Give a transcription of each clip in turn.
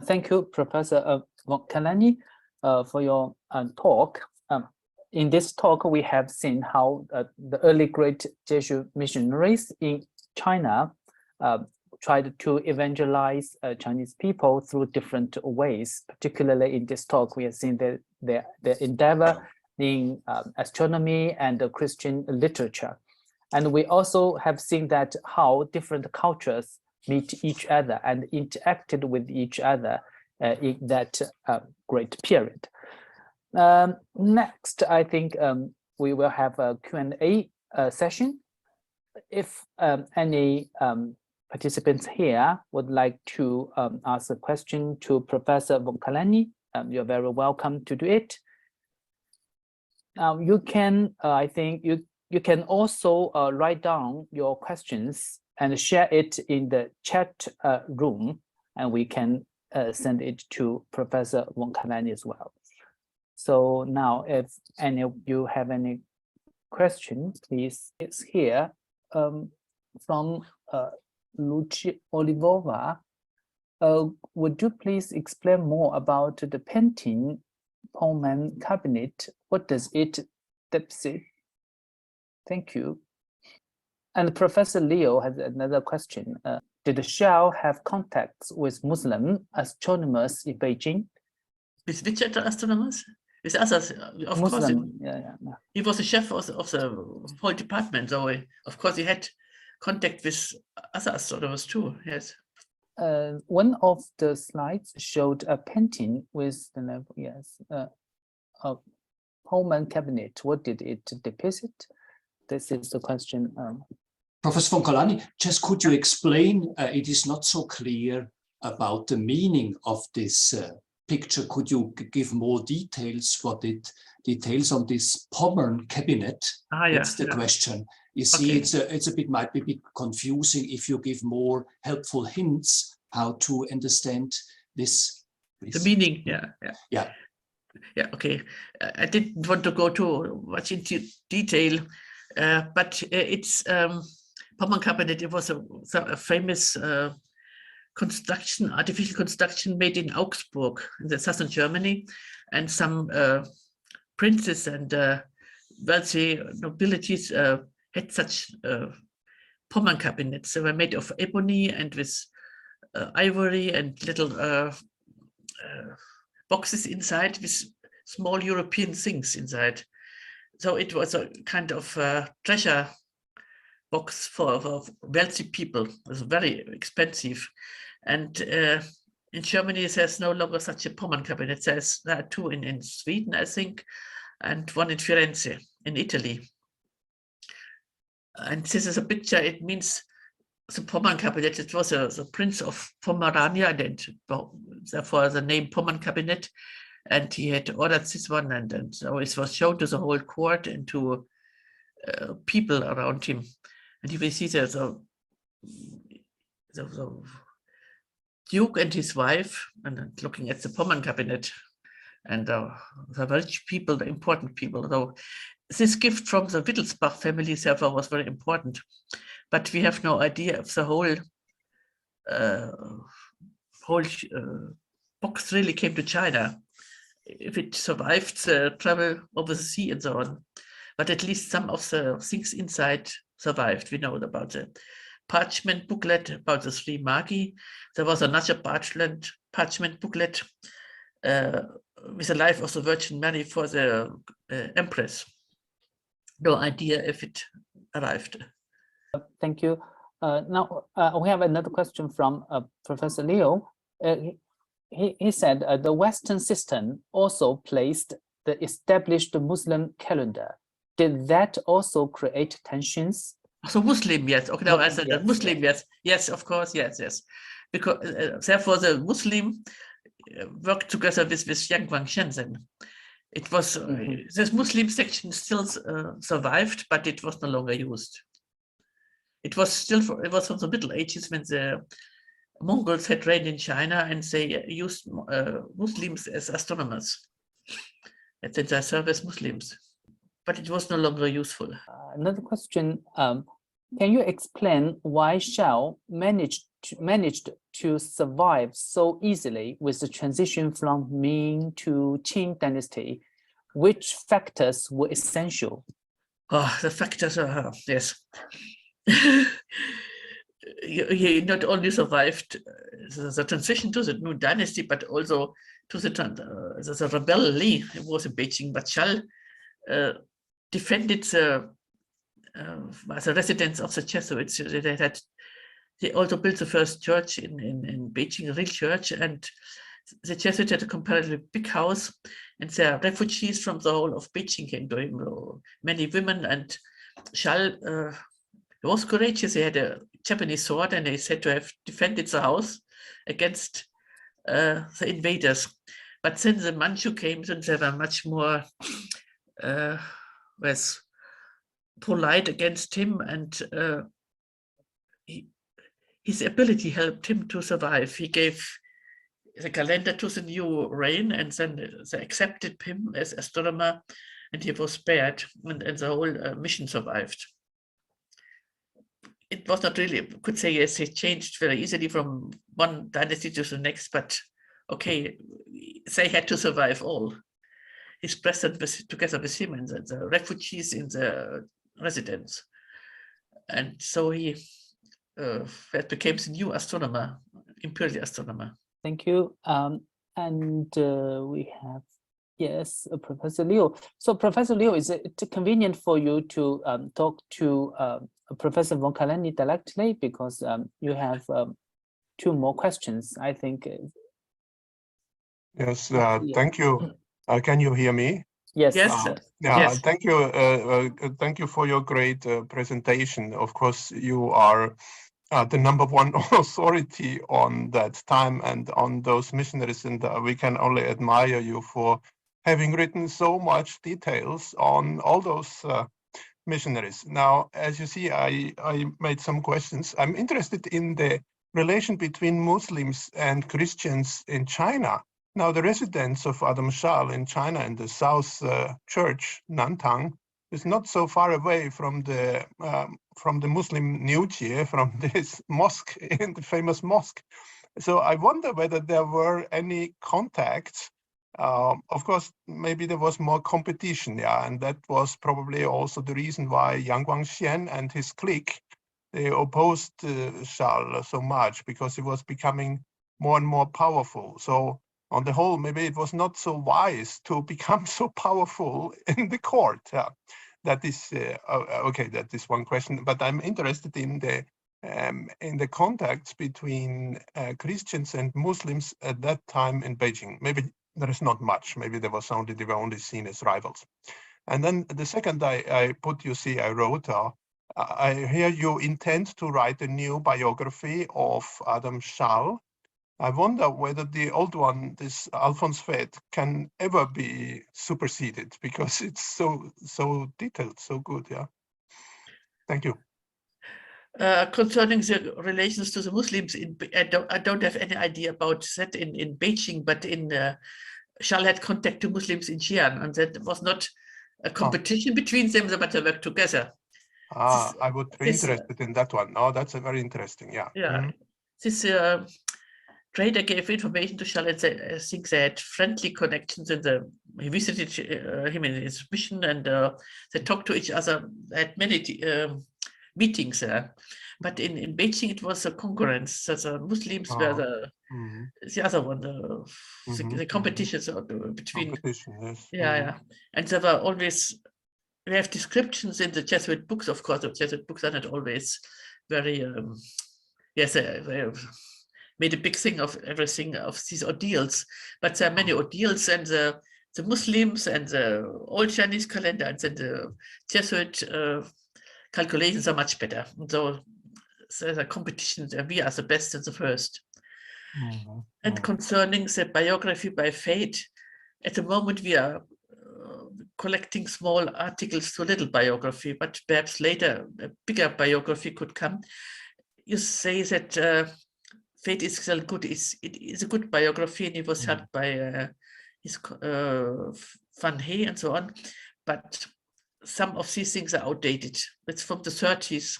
Thank you, Professor Kalani, for your talk. In this talk, we have seen how the early great Jesuit missionaries in China tried to evangelize Chinese people through different ways. Particularly in this talk, we have seen their endeavor in astronomy and Christian literature. And we also have seen that how different cultures meet each other and interacted with each other in that great period. Next, I think we will have a Q&A session. If any participants here would like to ask a question to Professor von Kalani, you're very welcome to do it. You can, I think, you can also write down your questions and share it in the chat room, and we can send it to Professor von Kalani as well. So now, if any of you have any questions, please, it's here from Lucia Olivova. Would you please explain more about the painting Pullman cabinet? What does it depict? Thank you. And Professor Leo has another question. Did Schall have contacts with Muslim astronomers in Beijing? With which astronomers? With others, of Muslim, course. yeah. He was the chef of the whole department, so of course he had contact with other astronomers too. Yes. One of the slides showed a painting with the level, yes, a Pullman cabinet. What did it depict? This is the question. Professor von Kalani, just could you explain? It is not so clear about the meaning of this picture. Could you give more details? What it details on this Pullman cabinet? That's the question. You see, okay. Might be a bit confusing if you give more helpful hints how to understand this. The meaning, yeah. Okay. I didn't want to go too much into detail, but it's Pullman cabinet. It was a famous artificial construction made in Augsburg in the southern Germany, and some princes and wealthy nobilities had such Pullman cabinets. They were made of ebony and with ivory and little boxes inside with small European things inside. So it was a kind of treasure box for wealthy people. It was very expensive. And in Germany, there's no longer such a Pullman cabinet. There are two in Sweden, I think, and one in Firenze, in Italy. And this is a picture. It means the Pullman cabinet. It was the Prince of Pomerania, and therefore the name Pullman cabinet. And he had ordered this one, and so it was shown to the whole court and to people around him. And you will see the Duke and his wife, and looking at the Pullman cabinet, and the rich people, the important people. So this gift from the Wittelsbach family, therefore, was very important. But we have no idea if the whole box really came to China, if it survived the travel over the sea and so on. But at least some of the things inside survived. We know about the parchment booklet about the three magi. There was another parchment booklet with the life of the Virgin Mary for the Empress. No idea if it arrived. Thank you. Now we have another question from Professor Leo. He said the Western system also placed the established Muslim calendar. Did that also create tensions? So Muslim, yes. Okay, now I said that Muslim, yes. Yes, of course, yes. Because therefore the Muslim worked together with Yang Guangshenzhen. It was this Muslim section still survived, but it was no longer used. It was from the Middle Ages when the Mongols had reigned in China, and they used Muslims as astronomers. And then they served as Muslims, but it was no longer useful. Another question. Can you explain why Schall managed to survive so easily with the transition from Ming to Qing dynasty? Which factors were essential? Oh, the factors are, yes. He not only survived the transition to the new dynasty, but also to the rebellion. It was in Beijing, but Schall defended the residence of the Jesuits. They also built the first church in Beijing, a real church, and the Jesuits had a comparatively big house, and there are refugees from the whole of Beijing came to him, many women, and Schall was courageous. He had a Japanese sword, and he said to have defended the house against the invaders. But since the Manchu came, then they were much more was polite against him, and his ability helped him to survive. He gave the calendar to the new reign, and then they accepted him as astronomer, and he was spared, and the whole mission survived. It was not really, could say, yes, he changed very easily from one dynasty to the next, but okay, they had to survive all. His present together with him and the refugees in the residence. And so he became the new astronomer, imperial astronomer. Thank you. We have, yes, Professor Liu. So Professor Liu, is it convenient for you to talk to Professor von Kalani directly, because you have 2 more questions, I think. Yes, thank you. Can you hear me? Yes. Yes. Thank you. Thank you for your great presentation. Of course, you are the #1 authority on that time and on those missionaries, and we can only admire you for having written so much details on all those missionaries. Now, as you see, I made some questions. I'm interested in the relation between Muslims and Christians in China. Now, the residence of Adam Schall in China in the South Church, Nantang, is not so far away from the Muslim New Year, from this mosque, in the famous mosque. So I wonder whether there were any contacts. Of course, maybe there was more competition, yeah, and that was probably also the reason why Yang Guangxian and his clique, they opposed Schall so much, because he was becoming more and more powerful. So on the whole, maybe it was not so wise to become so powerful in the court. Yeah. That is okay. That is one question. But I'm interested in the contacts between Christians and Muslims at that time in Beijing. Maybe there is not much. Maybe there was only, they were only seen as rivals. And then the second I wrote, I hear you intend to write a new biography of Adam Schall. I wonder whether the old one, this Alphonse Fett, can ever be superseded, because it's so detailed, so good. Yeah. Thank you. Concerning the relations to the Muslims, I don't have any idea about that in Beijing, but in Schall had contact to Muslims in Xi'an, and that was not a competition between them, but they worked together. I would be interested in that one. Oh, that's a very interesting. Yeah. Yeah. This trader gave information to Schall, and I think they had friendly connections. He visited him in his mission, and they talked to each other. They had many meetings there. But in Beijing, it was a concurrence. So the Muslims were the other one, the competitions between. Yes. Yeah. And there were always, we have descriptions in the Jesuit books, of course. The Jesuit books are not always very, they made a big thing of everything, of these ordeals. But there are many ordeals, and the Muslims and the old Chinese calendar and then the Jesuit calculations are much better. So there's a competition. We are the best and the first. And concerning the biography by Fate, at the moment we are collecting small articles to a little biography, but perhaps later a bigger biography could come. You say that Fate is still good. It is a good biography, and it was helped by his Van He and so on. But some of these things are outdated. It's from the 30s.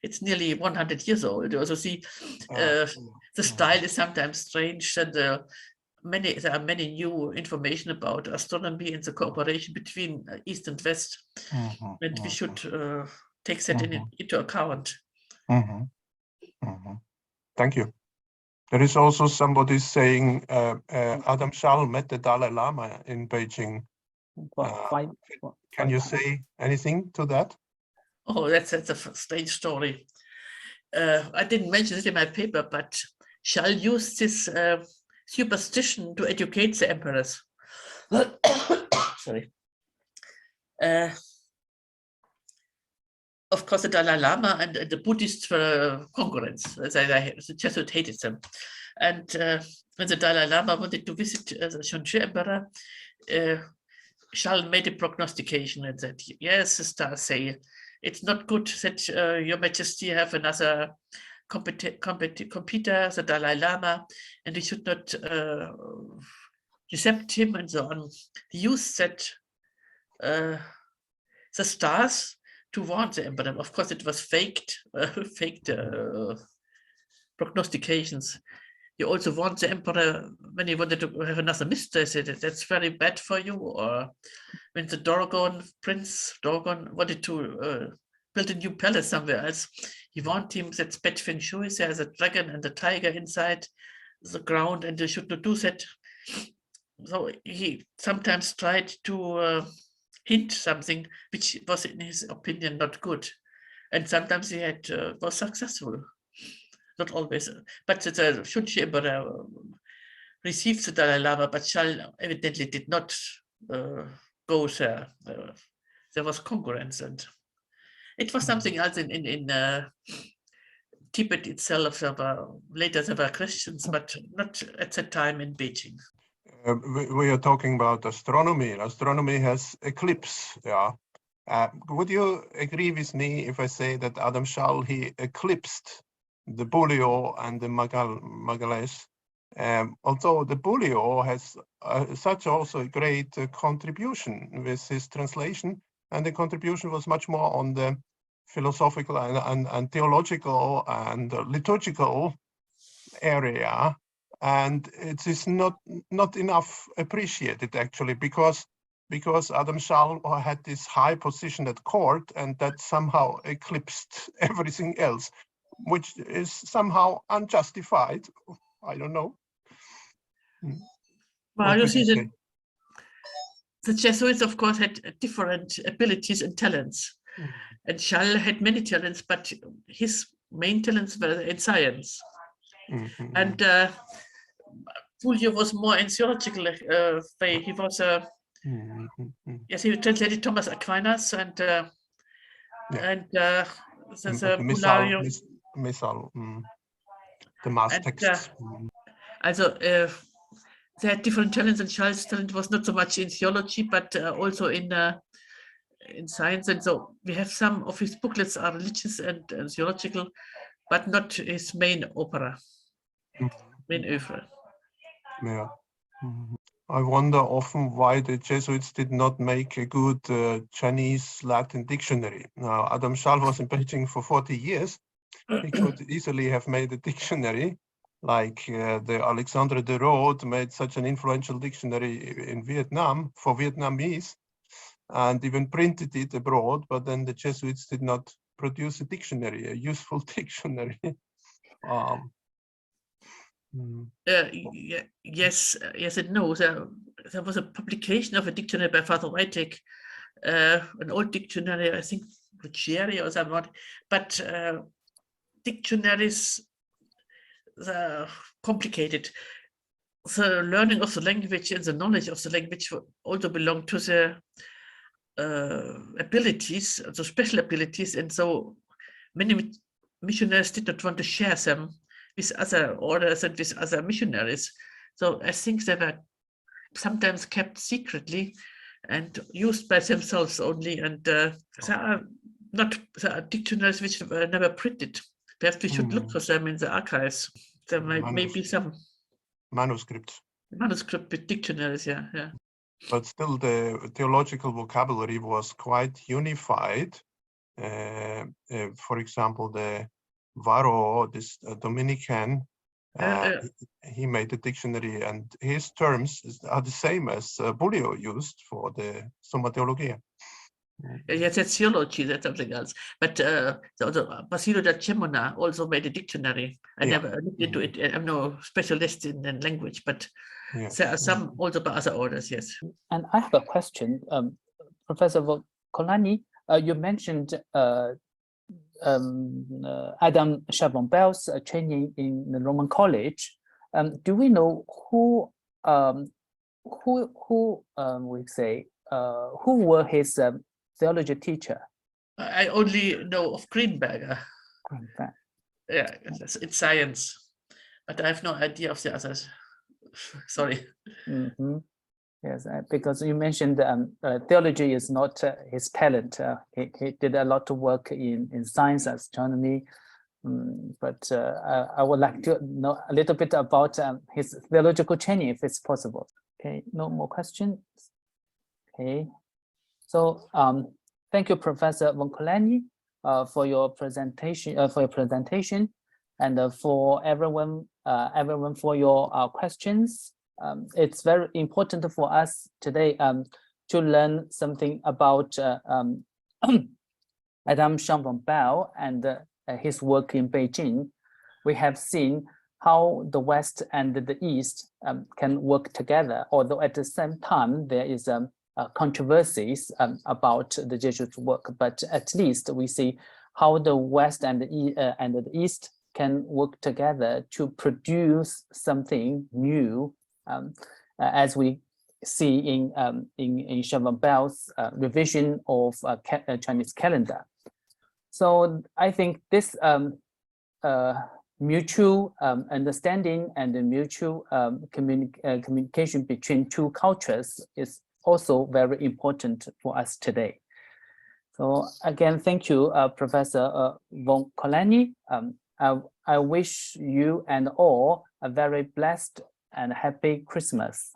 it's nearly 100 years old. You also see the style is sometimes strange, and there are many new information about astronomy and the cooperation between East and West, and we should take that into account. Thank you. There is also somebody saying Adam Schall met the Dalai Lama in Beijing. Can you say anything to that? Oh, that's a strange story. I didn't mention it in my paper, but Schall used this superstition to educate the emperors. Sorry. Of course, the Dalai Lama and the Buddhists were concurrents. The Jesuit hated them. And when the Dalai Lama wanted to visit the Shunzhi Emperor, Schall made a prognostication and said, yes, the stars say it's not good that your majesty have another competitor, the Dalai Lama, and we should not accept him and so on. He used that the stars to warn the emperor. Of course, it was faked prognostications. He also warned the emperor when he wanted to have another mistress. That's very bad for you. Or when the Prince Dogon wanted to build a new palace somewhere else, he warned him that's bad feng shui. There's a dragon and a tiger inside the ground, and they should not do that. So he sometimes tried to hint something which was, in his opinion, not good, and sometimes he was successful. Not always, but the Shunzhi Emperor received the Dalai Lama, but Schall evidently did not go there. There was concurrence, and it was something else in Tibet itself. Later there were Christians, but not at that time in Beijing. We are talking about astronomy. Astronomy has eclipse. Yeah. Would you agree with me if I say that Adam Schall, he eclipsed the Bulio and the Magalhães, although the Bulio has such also a great contribution with his translation, and the contribution was much more on the philosophical and theological and liturgical area, and it is not enough appreciated actually, because Adam Schall had this high position at court, and that somehow eclipsed everything else, which is somehow unjustified. I don't know. Well, you see, the Jesuits, of course, had different abilities and talents. And Schall had many talents, but his main talents were in science. And Bulio was more in theological way. He was yes, he translated Thomas Aquinas and Missal, the mass texts. Also, they had different talents, and Schall's talent was not so much in theology, but also in science. And so we have some of his booklets are religious and theological, but not his main opera, main oeuvre. Yeah. I wonder often why the Jesuits did not make a good Chinese Latin dictionary. Now, Adam Schall was in Beijing for 40 years. He could easily have made a dictionary, like the Alexandre de Rode made such an influential dictionary in Vietnam for Vietnamese, and even printed it abroad, but then the Jesuits did not produce a dictionary, a useful dictionary. Yes and no. There was a publication of a dictionary by Father Wojtek, an old dictionary, I think Ricci or something, but dictionaries are complicated. The learning of the language and the knowledge of the language also belong to the abilities, the special abilities, and so many missionaries did not want to share them with other orders and with other missionaries. So I think they were sometimes kept secretly and used by themselves only, and there are dictionaries which were never printed. Perhaps we should look for them in the archives. There may be some manuscripts. Manuscript with dictionaries, yeah. But still, the theological vocabulary was quite unified for example, the Varro, this Dominican, he made a dictionary, and his terms are the same as Bullio used for the Summa Theologia. Yes, it's theology, that's something else. But the Basilio da Cremona also made a dictionary. I never looked into it. I'm no specialist in language, but there are some also by other orders, yes. And I have a question, Professor Volcolani. You mentioned Adam Schall von Bell's training in the Roman College. Do we know who were his theology teacher? I only know of Greenberger. Greenberger. Yeah, it's science, but I have no idea of the others. Sorry. Mm-hmm. Yes, because you mentioned theology is not his talent. He did a lot of work in science, astronomy, but I would like to know a little bit about his theological training, if it's possible. Okay, no more questions. Okay, so thank you, Professor Volcolani, for your presentation. And for everyone for your questions. It's very important for us today to learn something about Adam Schall von Bell and his work in Beijing. We have seen how the West and the East can work together, although at the same time there is controversies about the Jesuit work, but at least we see how the West and the East can work together to produce something new, as we see in Schall von Bell's revision of Chinese calendar. So I think this mutual understanding and the mutual communication between two cultures is also very important for us today. So again, thank you, Professor Volcolani. I wish you and all a very blessed and happy Christmas.